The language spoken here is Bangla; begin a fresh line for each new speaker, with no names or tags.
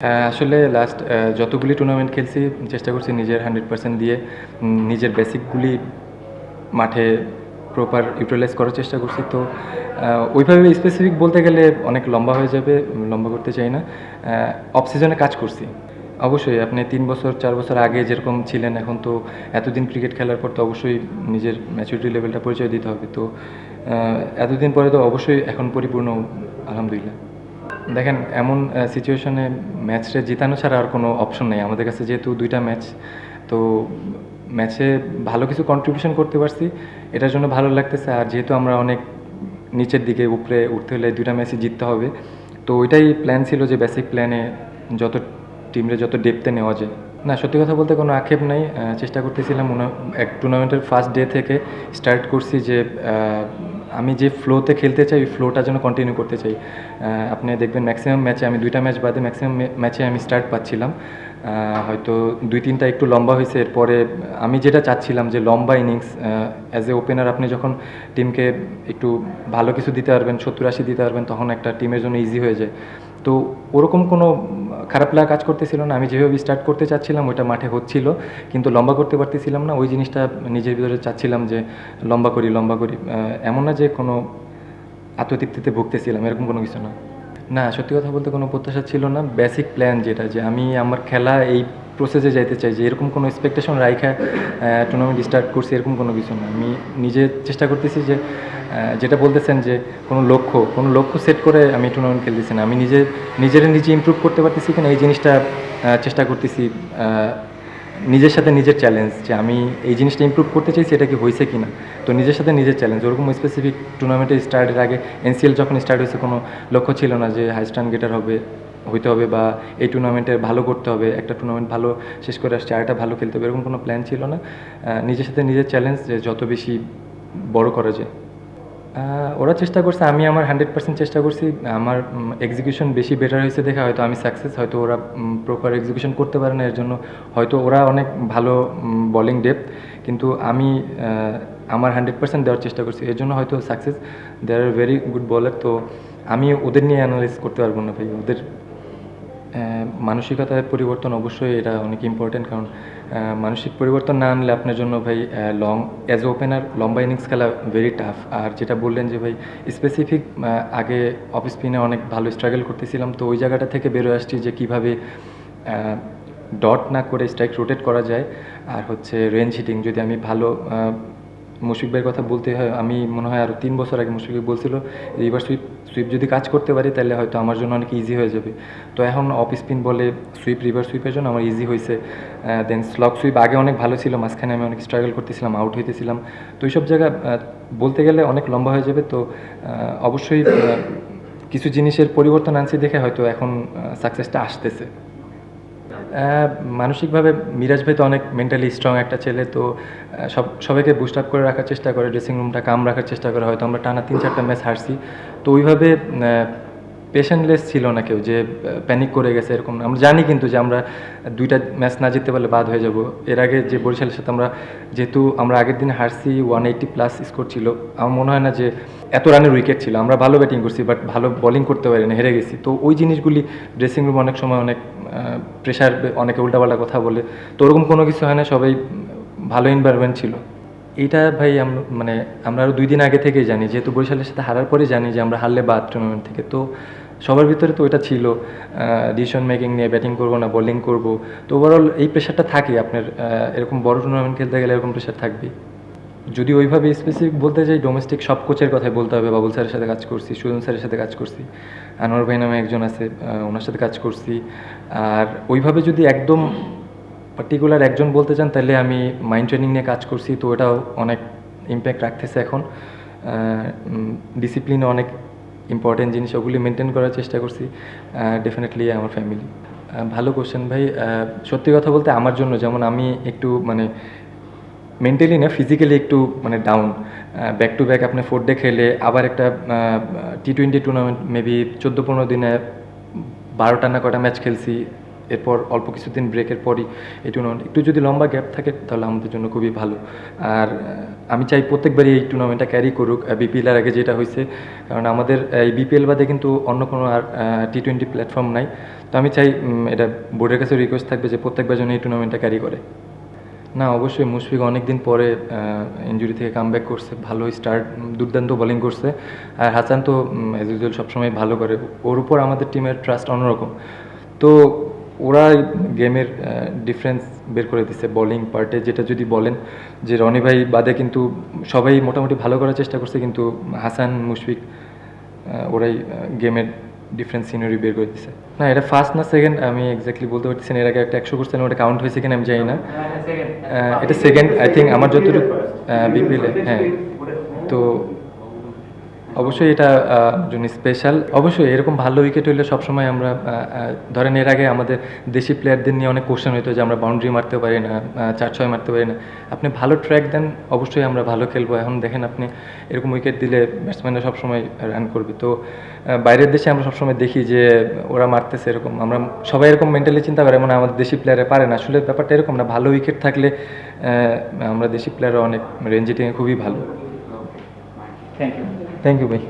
আসলে লাস্ট যতগুলি টুর্নামেন্ট খেলছি চেষ্টা করছি নিজের 100% দিয়ে নিজের বেসিকগুলি মাঠে প্রপার ইউটিলাইজ করার চেষ্টা করছি। তো ওইভাবে স্পেসিফিক বলতে গেলে অনেক লম্বা হয়ে যাবে, লম্বা করতে চাই না। অফ সিজনে কাজ করছি। অবশ্যই আপনি ৩ বছর ৪ বছর আগে যেরকম ছিলেন এখন তো এতদিন ক্রিকেট খেলার পর তো অবশ্যই নিজের ম্যাচুরিটি লেভেলটা পরিচয় দিতে হবে। তো এতদিন পরে তো অবশ্যই এখন পরিপূর্ণ আলহামদুলিল্লাহ। দেখেন এমন সিচুয়েশনে ম্যাচটা জেতানো ছাড়া আর কোনো অপশন নেই আমাদের কাছে, যেহেতু ২টা ম্যাচ। তো ম্যাচে ভালো কিছু কন্ট্রিবিউশন করতে পারছি, এটার জন্য ভালো লাগতেছে। আর যেহেতু আমরা অনেক নিচের দিকে, উপরে উঠতে হলে ২টা ম্যাচই জিততে হবে। তো ওইটাই প্ল্যান ছিল যে বেসিক প্ল্যানে যত টিমরে যত ডেপথে নেওয়া যায়। না, সত্যি কথা বলতে কোনো আক্ষেপ নাই। চেষ্টা করতেছিলাম এক টুর্নামেন্টের ফার্স্ট ডে থেকে স্টার্ট করছি যে আমি যে ফ্লোতে খেলতে চাই ওই ফ্লোটা যেন কন্টিনিউ করতে চাই। আপনি দেখবেন ম্যাক্সিমাম ম্যাচে, আমি 2টা ম্যাচ বাদে ম্যাক্সিমাম ম্যাচে আমি স্টার্ট পাচ্ছিলাম। হয়তো 2-3টা একটু লম্বা হয়েছে। এরপরে আমি যেটা চাচ্ছিলাম যে লম্বা ইনিংস, অ্যাজ এ ওপেনার আপনি যখন টিমকে একটু ভালো কিছু দিতে পারবেন, 70-80 দিতে পারবেন, তখন একটা টিমের জন্য ইজি হয়ে যায়। তো ওরকম কোনো খারাপ লাগা কাজ করতেছিল না। আমি যেভাবে স্টার্ট করতে চাচ্ছিলাম ওইটা মাঠে হচ্ছিল, কিন্তু লম্বা করতে পারতেছিলাম না। ওই জিনিসটা নিজের ভিতরে চাচ্ছিলাম যে লম্বা করি, লম্বা করি। এমন না যে কোনো আত্মতৃপ্তিতে ভুগতেছিলাম, এরকম কোনো কিছু না। না, সত্যি কথা বলতে কোনো প্রত্যাশা ছিল না। বেসিক প্ল্যান যেটা, যে আমি আমার খেলা এই প্রসেসে যাইতে চাই, যে এরকম কোনো এক্সপেকটেশন রাইখা টুর্নামেন্ট স্টার্ট করছি এরকম কোনো কিছু না। আমি নিজে চেষ্টা করতেছি যে যেটা বলতেছেন যে কোনো লক্ষ্য সেট করে আমি টুর্নামেন্ট খেলতেছি না। আমি নিজে ইমপ্রুভ করতে পারতেছি কিনা এই জিনিসটা চেষ্টা করতেছি। নিজের সাথে নিজের চ্যালেঞ্জ, যে আমি এই জিনিসটা ইমপ্রুভ করতে চাইছি, এটা কি হয়েছে কিনা। তো নিজের সাথে নিজের চ্যালেঞ্জ, ওরকম স্পেসিফিক টুর্নামেন্টের স্টার্টের আগে এনসিএল যখন স্টার্ট হয়েছে কোনো লক্ষ্য ছিল না যে হাই স্টার্ন গেটার হইতে হবে বা এই টুর্নামেন্টে ভালো করতে হবে, একটা টুর্নামেন্ট ভালো শেষ করে আসছে আরেকটা ভালো খেলতে হবে, এরকম কোনো প্ল্যান ছিল না। নিজের সাথে নিজের চ্যালেঞ্জ, যে যত বেশি বড় করা যায়। ওরা চেষ্টা করছে, আমি আমার 100% চেষ্টা করছি। আমার এক্সিকিউশন বেশি বেটার হয়েছে দেখে হয়তো আমি সাকসেস। হয়তো ওরা প্রপার এক্সিকিউশন করতে পারে না, এর জন্য হয়তো ওরা অনেক ভালো বলিং ডেপথ, কিন্তু আমি আমার 100% দেওয়ার চেষ্টা করছি, এর জন্য হয়তো success. They are very good বলার। তো আমি ওদের নিয়ে অ্যানালাইজ করতে পারবো না ভাই। ওদের মানসিকতার পরিবর্তন অবশ্যই এটা অনেক ইম্পর্টেন্ট, কারণ মানসিক পরিবর্তন না আনলে আপনার জন্য ভাই অ্যাজ এ ওপেনার লম্বা ইনিংস খেলা ভেরি টাফ। আর যেটা বললেন যে ভাই স্পেসিফিক, আগে অফ স্পিনে অনেক ভালো স্ট্রাগল করতেছিলাম, তো ওই জায়গাটা থেকে বেরোয় আসছি যে কীভাবে ডট না করে স্ট্রাইক রোটেট করা যায়। আর হচ্ছে রেঞ্জ হিটিং, যদি আমি ভালো মুশফিক ভাইয়ের কথা বলতে হয়, আমি মনে হয় আরও 3 বছর আগে মুশফিক ভাই বলছিল রিভার্স সুইপ যদি কাজ করতে পারি তাহলে হয়তো আমার জন্য অনেক ইজি হয়ে যাবে। তো এখন অফ স্পিন বলে রিভার্স সুইপের জন্য আমার ইজি হয়েছে। দেন স্লগ সুইপ আগে অনেক ভালো ছিল, মাঝখানে আমি অনেক স্ট্রাগল করতেছিলাম, আউট হইতেছিলাম। তো এইসব জায়গা বলতে গেলে অনেক লম্বা হয়ে যাবে। তো অবশ্যই কিছু জিনিসের পরিবর্তন আনছি দেখে হয়তো এখন সাকসেসটা আসতেছে। মানসিকভাবে মিরাজ ভাই তো অনেক মেন্টালি স্ট্রং একটা ছেলে। তো সবাইকে বুস্ট আপ করে রাখার চেষ্টা করে, ড্রেসিং রুমটা কাম রাখার চেষ্টা করে। হয়তো আমরা টানা 3-4টা ম্যাচ হারছি, তো ওইভাবে পেশেন্টলেস ছিল না কেউ যে প্যানিক করে গেছে এরকম। আমরা জানি কিন্তু যে আমরা 2টা ম্যাচ না জিততে পারলে বাদ হয়ে যাব। এর আগে যে বরিশালের সাথে যেহেতু আমরা আগের দিন হারছি, 180+ স্কোর ছিল। আমার মনে হয় না যে এত রানের উইকেট ছিল। আমরা ভালো ব্যাটিং করছি, বাট ভালো বোলিং করতে পারি না, হেরে গেছি। তো ওই জিনিসগুলি ড্রেসিং রুম অনেক সময় অনেক প্রেশার, অনেকে উল্টাপাল্টা কথা বলে। তো ওরকম কোনো কিছু হয় না, সবাই ভালো এনভায়রনমেন্ট ছিল। এইটা ভাই আমরা আরও 2 দিন আগে থেকেই জানি, যেহেতু বরিশালের সাথে হারার পরেই জানি যে আমরা হারলে বাদ টুর্নামেন্ট থেকে। তো সবার ভিতরে তো ওইটা ছিল, ডিসিশন মেকিং নিয়ে, ব্যাটিং করবো না বোলিং করবো। তো ওভারঅল এই প্রেশারটা থাকে আপনার, এরকম বড় টুর্নামেন্ট খেলতে গেলে এরকম প্রেশার থাকবেই। যদি ওইভাবে স্পেসিফিক বলতে যাই, ডোমেস্টিক সব কোচের কথাই বলতে হবে। বাবুল স্যারের সাথে কাজ করছি, সুজন স্যারের সাথে কাজ করছি, আনোয়ার ভাই নামে একজন আছে, ওনার সাথে কাজ করছি। আর ওইভাবে যদি একদম পার্টিকুলার একজন বলতে চান তাহলে আমি মাইন্ড ট্রেনিং নিয়ে কাজ করছি, তো ওটাও অনেক ইম্প্যাক্ট রাখতেছে এখন। ডিসিপ্লিন অনেক ইম্পর্টেন্ট জিনিস, ওগুলি মেনটেন করার চেষ্টা করছি। ডেফিনেটলি আমার ফ্যামিলি। ভালো কোশ্চেন ভাই। সত্যি কথা বলতে আমার জন্য, যেমন আমি একটু মেন্টালি না, ফিজিক্যালি একটু ডাউন। ব্যাক টু ব্যাক আপনি 4 ডে খেলে আবার একটা টি-20 টুর্নামেন্ট মেবি 14-15 দিনে 12টা না কটা ম্যাচ খেলছি। এরপর অল্প কিছুদিন ব্রেকের পরই এই টুর্নামেন্ট, একটু যদি লম্বা গ্যাপ থাকে তাহলে আমাদের জন্য খুবই ভালো। আর আমি চাই প্রত্যেকবারই এই টুর্নামেন্টটা ক্যারি করুক, বিপিএল এর আগে যেটা হয়েছে। কারণ আমাদের এই বিপিএল বাদে কিন্তু অন্য কোনো আর টি-20 প্ল্যাটফর্ম নাই। তো আমি চাই এটা বোর্ডের কাছে রিকোয়েস্ট থাকবে যে প্রত্যেকবার যেন এই টুর্নামেন্টটা ক্যারি করে। না, অবশ্যই মুশফিক অনেক দিন পরে ইনজুরি থেকে কামব্যাক করছে, ভালো স্টার্ট, দুর্দান্ত বোলিং করছে। আর হাসান তো অ্যাজ ইউজুয়াল সবসময় ভালো করে। ওর উপর আমাদের টিমের ট্রাস্ট অন্যরকম। তো ওরা গেমের ডিফারেন্স বের করে দিচ্ছে বোলিং পার্টে। যেটা যদি বলেন যে রনি ভাই বাদে কিন্তু সবাই মোটামুটি ভালো করার চেষ্টা করছে, কিন্তু হাসান, মুশফিক ওরাই গেমের ডিফারেন্স সিনারি বের করে দিচ্ছে। না, এটা ফার্স্ট না সেকেন্ড আমি এক্স্যাক্টলি বলতে পারতেছি না। এর আগে একটা 100 করছিলাম, ওটা কাউন্ট হয়েছে কিনা আমি জানি না। এটা সেকেন্ড আই থিঙ্ক আমার যতটুকু বিপিএলে। হ্যাঁ, তো অবশ্যই এটা জন্য স্পেশাল। অবশ্যই এরকম ভালো উইকেট হইলে সবসময় আমরা ধরেন এর আগে আমাদের দেশি প্লেয়ারদের নিয়ে অনেক কোশ্চেন হইতো যে আমরা বাউন্ডারি মারতে পারি না, 4-6 মারতে পারি না। আপনি ভালো ট্র্যাক দেন, অবশ্যই আমরা ভালো খেলবো। এখন দেখেন আপনি এরকম উইকেট দিলে ব্যাটসম্যানরা সবসময় রান করবে। তো বাইরের দেশে আমরা সবসময় দেখি যে ওরা মারতেছে এরকম, আমরা সবাই এরকম মেন্টালি চিন্তা করে, মানে আমাদের দেশি প্লেয়ারে পারে না। আসলে ব্যাপারটা এরকম না, ভালো উইকেট থাকলে আমরা দেশি প্লেয়াররা অনেক রেঞ্জিটিংয়ে খুবই ভালো।
Thank you.
থ্যাংক ইউ ভাই।